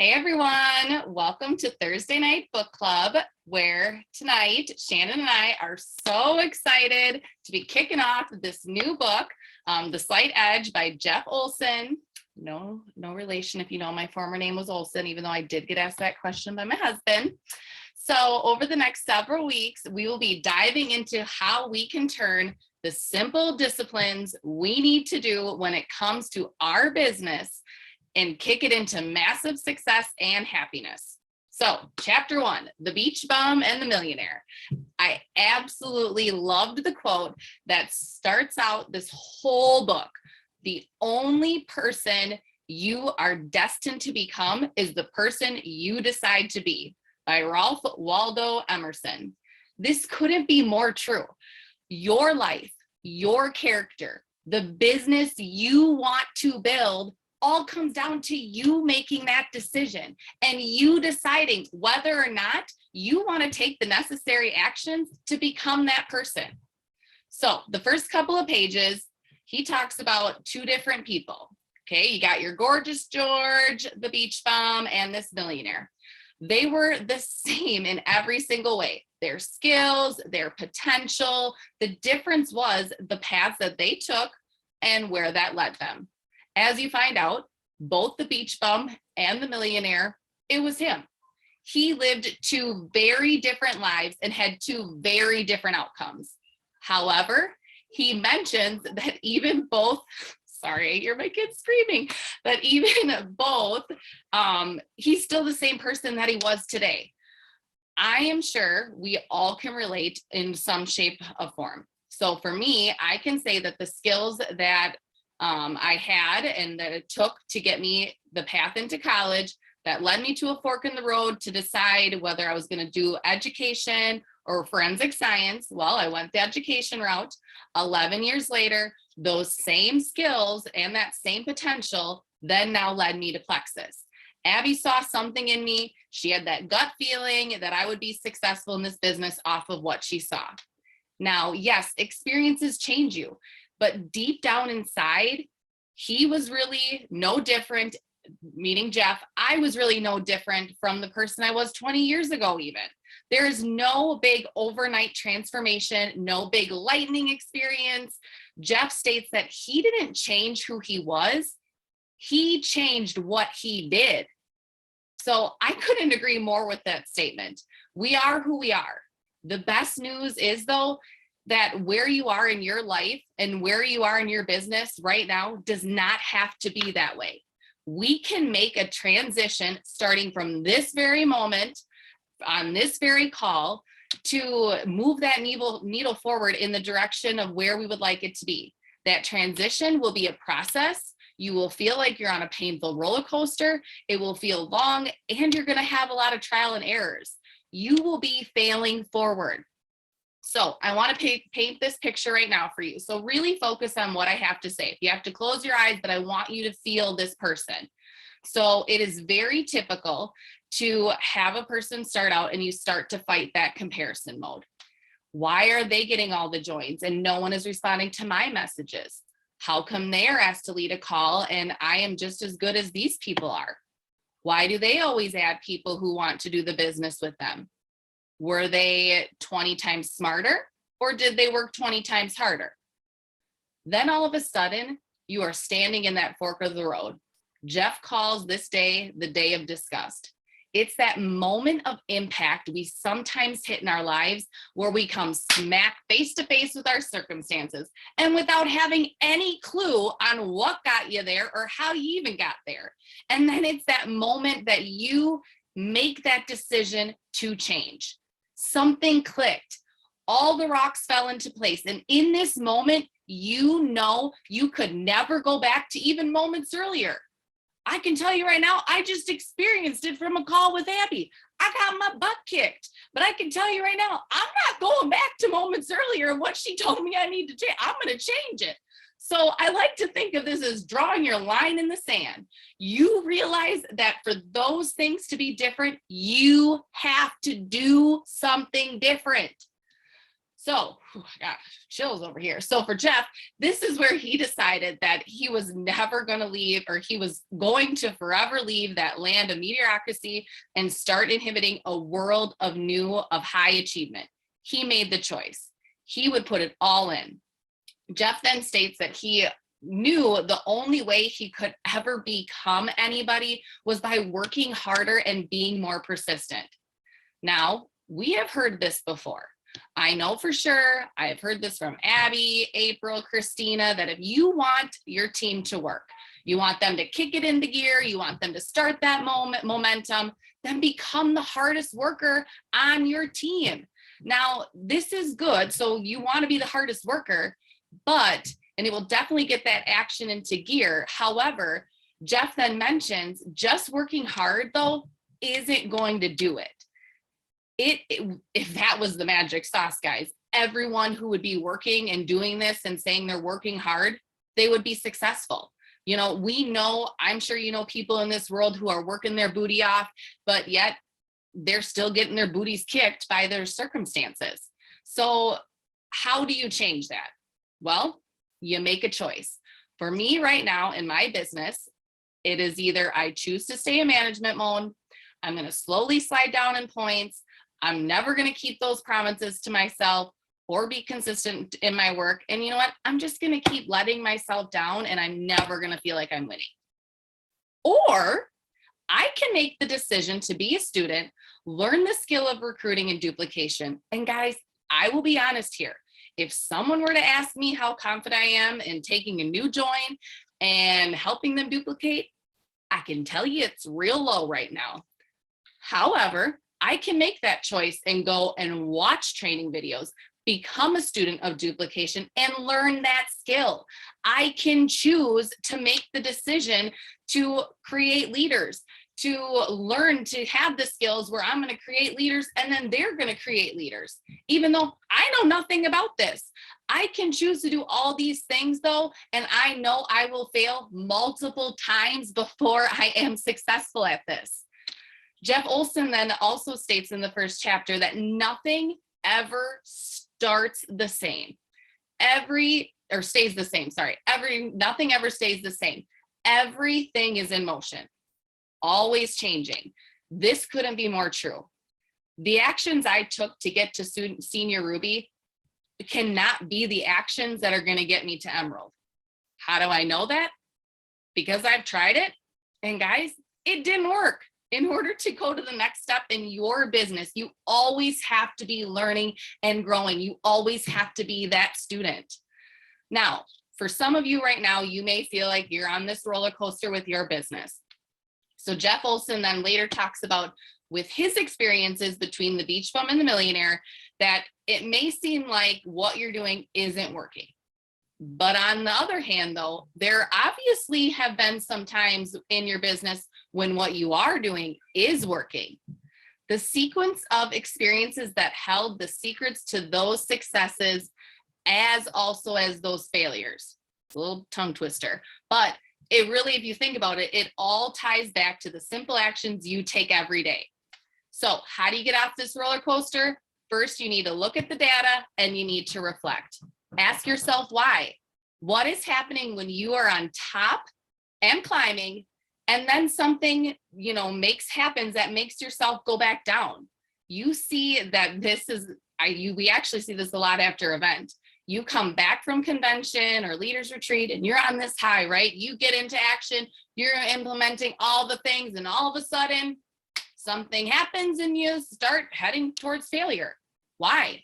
Hey everyone, welcome to Thursday Night Book Club, where tonight Shannon and I are so excited to be kicking off this new book, The Slight Edge by Jeff Olson. No relation if you know my former name was Olson, even though I did get asked that question by my husband. So over the next several weeks, we will be diving into how we can turn the simple disciplines we need to do when it comes to our business and kick it into massive success and happiness. So chapter 1, the beach bum and the millionaire. I absolutely loved the quote that starts out this whole book. The only person you are destined to become is the person you decide to be, by Ralph Waldo Emerson. This couldn't be more true. Your life, your character, the business you want to build all comes down to you making that decision and you deciding whether or not you want to take the necessary actions to become that person. So the first couple of pages, he talks about two different people. Okay, you got your gorgeous George, the beach bum, and this millionaire. They were the same in every single way. Their skills, their potential. The difference was the paths that they took and where that led them. As you find out, both the beach bum and the millionaire, it was him. He lived two very different lives and had two very different outcomes. However, he mentions that even both, sorry, I hear my kids screaming, that even both, he's still the same person that he was today. I am sure we all can relate in some shape or form. So for me, I can say that the skills that I had and that it took to get me the path into college that led me to a fork in the road to decide whether I was going to do education or forensic science. Well, I went the education route. 11 years later, those same skills and that same potential then now led me to Plexus. Abby saw something in me. She had that gut feeling that I would be successful in this business off of what she saw. Now, yes, experiences change you. But deep down inside, he was really no different, meaning Jeff, I was really no different from the person I was 20 years ago even. There is no big overnight transformation, no big lightning experience. Jeff states that he didn't change who he was, he changed what he did. So I couldn't agree more with that statement. We are who we are. The best news is, though, that where you are in your life and where you are in your business right now does not have to be that way. We can make a transition starting from this very moment on this very call to move that needle forward in the direction of where we would like it to be. That transition will be a process. You will feel like you're on a painful roller coaster. It will feel long, and you're going to have a lot of trial and errors. You will be failing forward. So I want to paint this picture right now for you. So really focus on what I have to say. You have to close your eyes, but I want you to feel this person. So it is very typical to have a person start out and you start to fight that comparison mode. Why are they getting all the joins and no one is responding to my messages? How come they are asked to lead a call and I am just as good as these people are? Why do they always add people who want to do the business with them? Were they 20 times smarter or did they work 20 times harder? Then all of a sudden, you are standing in that fork of the road. Jeff calls this day the day of disgust. It's that moment of impact we sometimes hit in our lives where we come smack face to face with our circumstances and without having any clue on what got you there or how you even got there. And then it's that moment that you make that decision to change. Something clicked. All the rocks fell into place. And in this moment, you know you could never go back to even moments earlier. I can tell you right now, I just experienced it from a call with Abby. I got my butt kicked, but I can tell you right now, I'm not going back to moments earlier and what she told me I need to change. I'm going to change it. So I like to think of this as drawing your line in the sand. You realize that for those things to be different, you have to do something different. So, I got chills over here. So for Jeff, this is where he decided that he was never going to leave, or he was going to forever leave that land of mediocrity and start inhibiting a world of high achievement. He made the choice. He would put it all in. Jeff then states that he knew the only way he could ever become anybody was by working harder and being more persistent. Now, we have heard this before. I know for sure, I've heard this from Abby, April, Christina, that if you want your team to work, you want them to kick it into gear, you want them to start that momentum, then become the hardest worker on your team. Now, this is good. So you want to be the hardest worker, and it will definitely get that action into gear. However, Jeff then mentions just working hard, though, isn't going to do it. If that was the magic sauce, guys, everyone who would be working and doing this and saying they're working hard, they would be successful. I'm sure people in this world who are working their booty off, but yet they're still getting their booties kicked by their circumstances. So how do you change that? Well, you make a choice. For me right now in my business, it is either I choose to stay in management mode, I'm going to slowly slide down in points, I'm never going to keep those promises to myself or be consistent in my work. And you know what? I'm just going to keep letting myself down, and I'm never going to feel like I'm winning. Or I can make the decision to be a student, learn the skill of recruiting and duplication. And guys, I will be honest here. If someone were to ask me how confident I am in taking a new join and helping them duplicate, I can tell you it's real low right now. However, I can make that choice and go and watch training videos, become a student of duplication, and learn that skill. I can choose to make the decision to create leaders, to learn to have the skills where I'm going to create leaders and then they're going to create leaders. Even though I know nothing about this, I can choose to do all these things though, and I know I will fail multiple times before I am successful at this. Jeff Olson then also states in the first chapter that nothing ever starts the same. Nothing ever stays the same. Everything is in motion, always changing. This couldn't be more true. The actions I took to get to Senior Ruby cannot be the actions that are going to get me to Emerald. How do I know that? Because I've tried it, and guys, it didn't work. In order to go to the next step in your business, you always have to be learning and growing. You always have to be that student. Now, for some of you right now, you may feel like you're on this roller coaster with your business. So Jeff Olson then later talks about, with his experiences between the beach bum and the millionaire, that it may seem like what you're doing isn't working. But on the other hand, though, there obviously have been some times in your business when what you are doing is working. The sequence of experiences that held the secrets to those successes, as also as those failures. A little tongue twister, but it really, if you think about it, it all ties back to the simple actions you take every day. So how do you get off this roller coaster? First, you need to look at the data and you need to reflect. Ask yourself why. What is happening when you are on top and climbing, and then something, happens that makes yourself go back down? You see that we actually see this a lot after event. You come back from convention or leaders retreat and you're on this high, right? You get into action, you're implementing all the things, and all of a sudden something happens and you start heading towards failure. Why?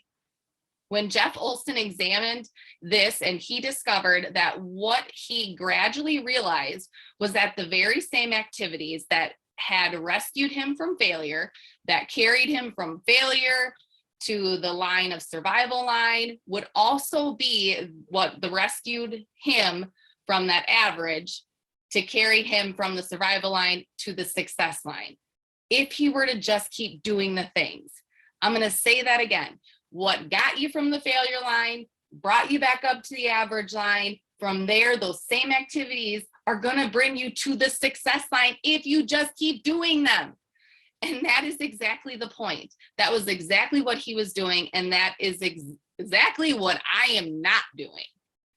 When Jeff Olson examined this, and he discovered that what he gradually realized was that the very same activities that had rescued him from failure, that carried him from failure to the line of survival line, would also be what rescued him from that average to carry him from the survival line to the success line. If he were to just keep doing the things. I'm going to say that again. What got you from the failure line brought you back up to the average line. From there, those same activities are going to bring you to the success line if you just keep doing them. And that is exactly the point. That was exactly what he was doing. And that is exactly what I am not doing.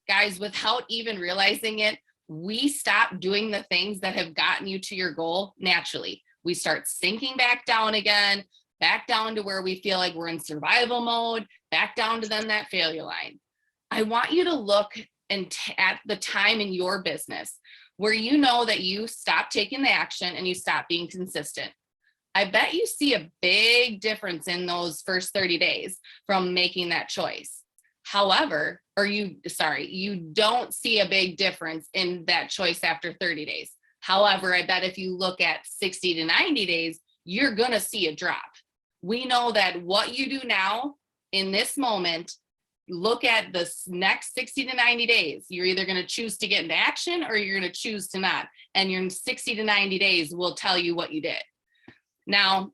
Guys, without even realizing it, we stop doing the things that have gotten you to your goal naturally. We start sinking back down again, back down to where we feel like we're in survival mode, back down to then that failure line. I want you to look at the time in your business where you know that you stop taking the action and you stop being consistent. I bet you see a big difference in those first 30 days from making that choice. However, you don't see a big difference in that choice after 30 days. However, I bet if you look at 60 to 90 days, you're going to see a drop. We know that what you do now in this moment, look at the next 60 to 90 days. You're either going to choose to get into action or you're going to choose to not. And your 60 to 90 days will tell you what you did. Now,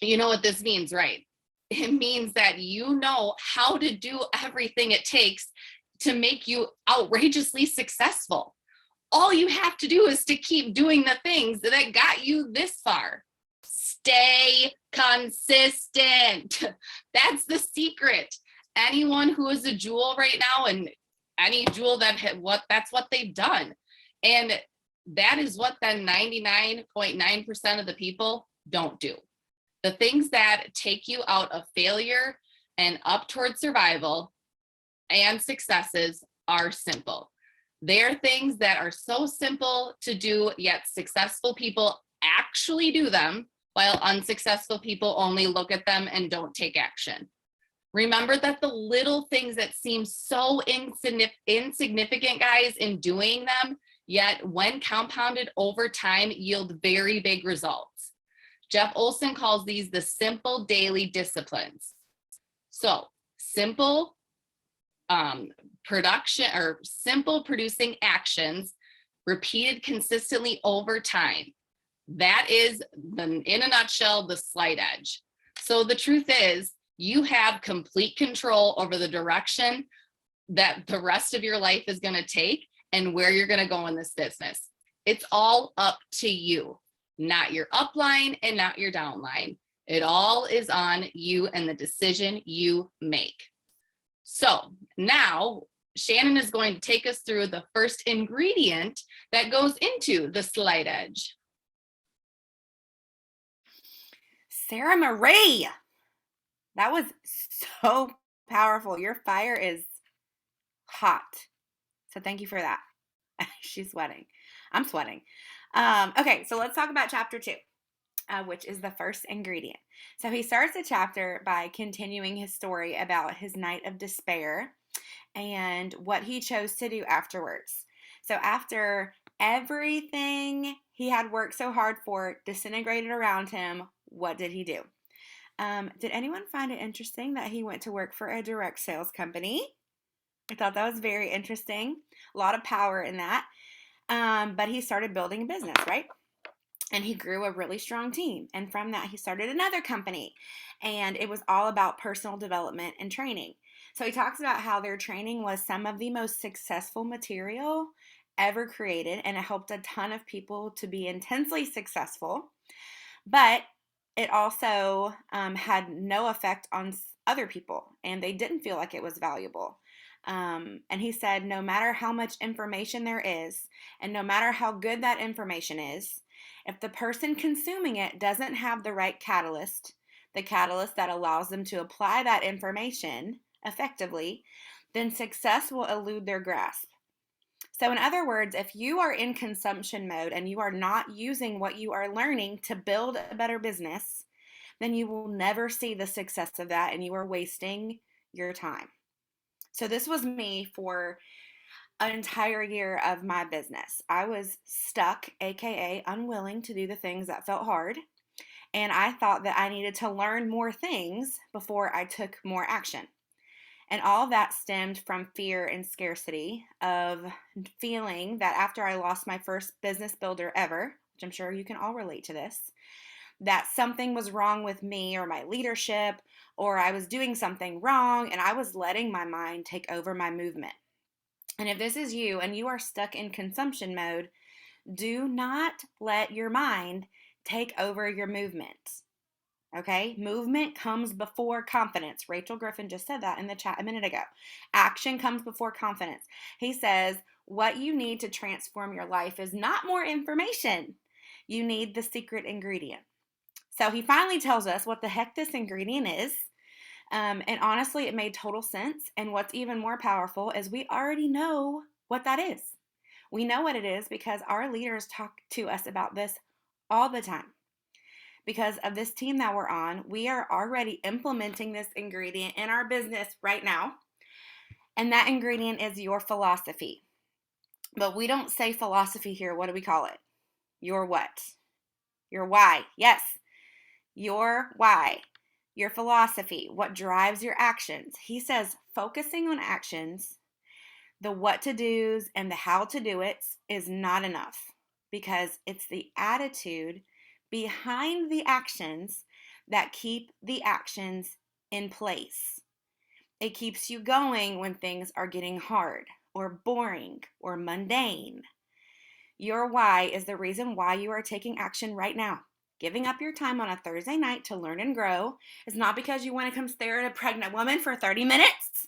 you know what this means, right? It means that you know how to do everything it takes to make you outrageously successful. All you have to do is to keep doing the things that got you this far. Stay consistent. That's the secret. Anyone who is a jewel right now, and any jewel that's what they've done. And that is what then 99.9% of the people don't do. The things that take you out of failure and up towards survival and successes are simple. They're things that are so simple to do, yet successful people actually do them, while unsuccessful people only look at them and don't take action. Remember that the little things that seem so insignificant, guys, in doing them, yet when compounded over time, yield very big results. Jeff Olson calls these the simple daily disciplines. So simple simple producing actions repeated consistently over time. That is, in a nutshell, the slight edge. So the truth is, you have complete control over the direction that the rest of your life is going to take and where you're going to go in this business. It's all up to you, not your upline and not your downline. It all is on you and the decision you make. So now Shannon is going to take us through the first ingredient that goes into the slight edge. Sarah Marie, that was so powerful. Your fire is hot. So thank you for that. She's sweating. I'm sweating. Okay, so let's talk about chapter 2, which is the first ingredient. So he starts the chapter by continuing his story about his night of despair and what he chose to do afterwards. So after everything he had worked so hard for disintegrated around him, what did he do? Did anyone find it interesting that he went to work for a direct sales company? I thought that was very interesting. A lot of power in that. But he started building a business, right? And he grew a really strong team. And from that, he started another company. And it was all about personal development and training. So he talks about how their training was some of the most successful material ever created. And it helped a ton of people to be intensely successful. But it also had no effect on other people. And they didn't feel like it was valuable. And he said, no matter how much information there is, and no matter how good that information is, if the person consuming it doesn't have the right catalyst, the catalyst that allows them to apply that information effectively, then success will elude their grasp. So in other words, if you are in consumption mode and you are not using what you are learning to build a better business, then you will never see the success of that and you are wasting your time. So this was me for an entire year of my business. I was stuck, aka unwilling to do the things that felt hard. And I thought that I needed to learn more things before I took more action. And all that stemmed from fear and scarcity of feeling that after I lost my first business builder ever, which I'm sure you can all relate to this, that something was wrong with me or my leadership, or I was doing something wrong and I was letting my mind take over my movement. And if this is you and you are stuck in consumption mode, do not let your mind take over your movement. Okay, movement comes before confidence. Rachel Griffin just said that in the chat a minute ago. Action comes before confidence. He says, what you need to transform your life is not more information. You need the secret ingredient. So he finally tells us what the heck this ingredient is. And honestly, it made total sense. And what's even more powerful is we already know what that is. We know what it is because our leaders talk to us about this all the time. Because of this team that we're on, we are already implementing this ingredient in our business right now. And that ingredient is your philosophy. But we don't say philosophy here. What do we call it? Your what? Your why. Yes, your why. Your philosophy. What drives your actions. He says focusing on actions, the what to do's and the how to do it is not enough because it's the attitude behind the actions that keep the actions in place. It keeps you going when things are getting hard or boring or mundane. Your why is the reason why you are taking action right now. Giving up your time on a Thursday night to learn and grow is not because you want to come stare at a pregnant woman for 30 minutes.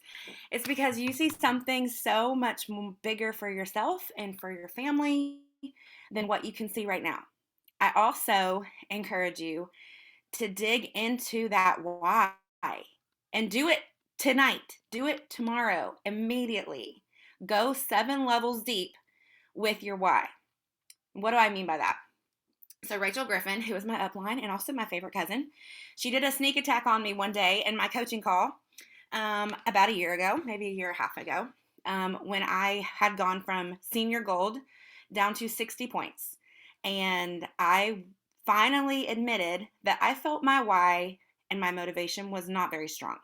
It's because you see something so much bigger for yourself and for your family than what you can see right now. I also encourage you to dig into that why and do it tonight. Do it tomorrow, immediately. Go 7 levels deep with your why. What do I mean by that? So Rachel Griffin, who is my upline and also my favorite cousin, she did a sneak attack on me one day in my coaching call about a year ago, maybe a year and a half ago, when I had gone from senior gold down to 60 points. And I finally admitted that I felt my why and my motivation was not very strong.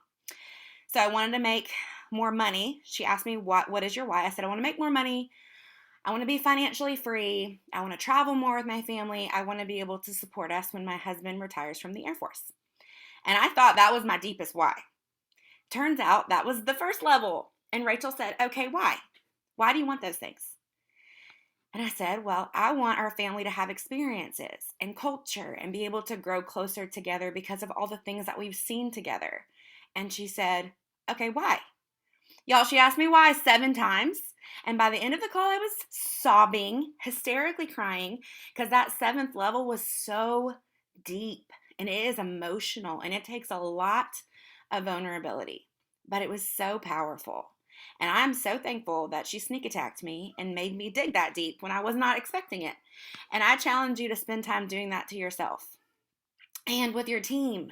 So I wanted to make more money. She asked me, what is your why? I said, I want to make more money. I want to be financially free. I want to travel more with my family. I want to be able to support us when my husband retires from the Air Force. And I thought that was my deepest why. Turns out that was the first level. And Rachel said, okay, why? Why do you want those things? And I said, well, I want our family to have experiences and culture and be able to grow closer together because of all the things that we've seen together. And she said, okay, why? Y'all, she asked me why 7 times. And by the end of the call, I was sobbing, hysterically crying, because that 7th level was so deep and it is emotional and it takes a lot of vulnerability. But it was so powerful. And I'm so thankful that she sneak attacked me and made me dig that deep when I was not expecting it. And I challenge you to spend time doing that to yourself and with your team.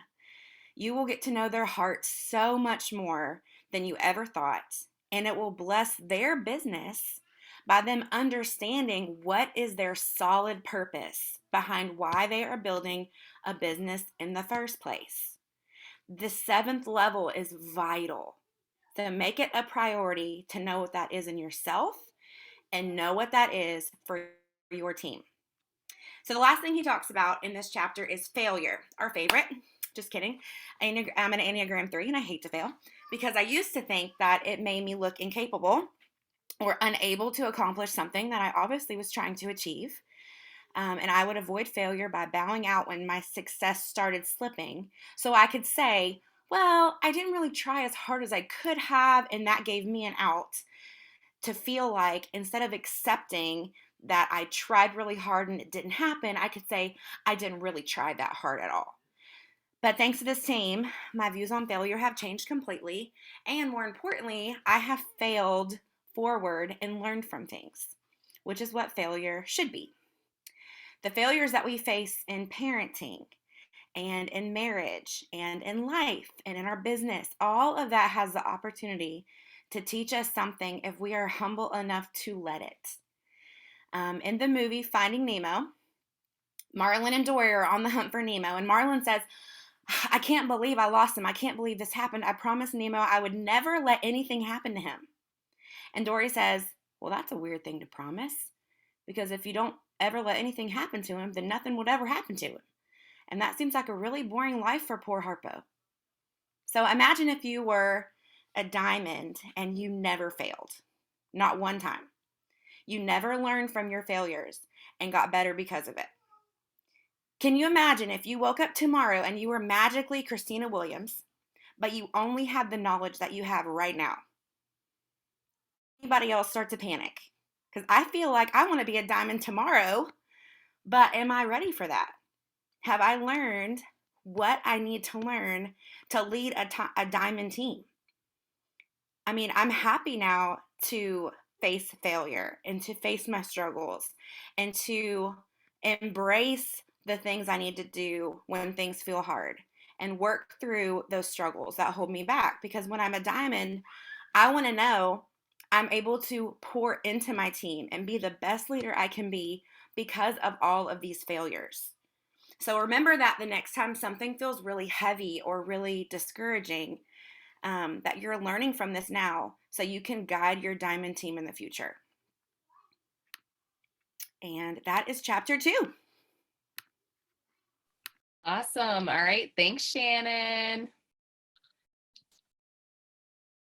You will get to know their hearts so much more than you ever thought, and it will bless their business by them understanding what is their solid purpose behind why they are building a business in the first place. The 7th level is vital. So make it a priority to know what that is in yourself and know what that is for your team. So the last thing he talks about in this chapter is failure, our favorite. Just kidding. I'm an Enneagram 3 and I hate to fail because I used to think that it made me look incapable or unable to accomplish something that I obviously was trying to achieve. And I would avoid failure by bowing out when my success started slipping. So I could say, well, I didn't really try as hard as I could have, and that gave me an out to feel like instead of accepting that I tried really hard and it didn't happen, I could say I didn't really try that hard at all. But thanks to this team, my views on failure have changed completely. And more importantly, I have failed forward and learned from things, which is what failure should be. The failures that we face in parenting and in marriage and in life and in our business, all of that has the opportunity to teach us something if we are humble enough to let it. In the movie Finding Nemo, Marlin and Dory are on the hunt for Nemo, and Marlin says, I can't believe I lost him. I can't believe this happened. I promised Nemo I would never let anything happen to him. And Dory says, well, that's a weird thing to promise, because if you don't ever let anything happen to him, then nothing would ever happen to him. And that seems like a really boring life for poor Harpo. So imagine if you were a diamond and you never failed, not one time. You never learned from your failures and got better because of it. Can you imagine if you woke up tomorrow and you were magically Christina Williams, but you only had the knowledge that you have right now? Anybody else start to panic? Because I feel like I want to be a diamond tomorrow, but am I ready for that? Have I learned what I need to learn to lead a diamond team? I mean, I'm happy now to face failure and to face my struggles and to embrace the things I need to do when things feel hard and work through those struggles that hold me back. Because when I'm a diamond, I want to know I'm able to pour into my team and be the best leader I can be because of all of these failures. So remember that the next time something feels really heavy or really discouraging, that you're learning from this now so you can guide your diamond team in the future. And that is chapter 2. Awesome. All right. Thanks, Shannon.